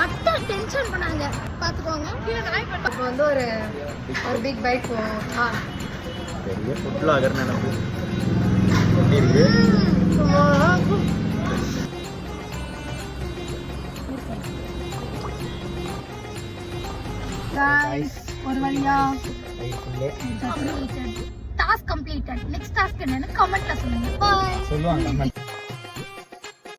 அட்டா tension பண்ணாங்க பாத்துக்கோங்க. இப்போ வந்து ஒரு பிக் பைக் போவோம். பெரிய ஃபுட் பிளாகர் நினைப்பு எப்படி இருக்கு? गाइस ஒரு வழியா டாஸ்க் கம்ப்ளீட்டட். நெக்ஸ்ட் டாஸ்க் என்னன்னு கமெண்ட்ல சொல்லுங்க. பை சொல்லுவாங்க கமெண்ட்.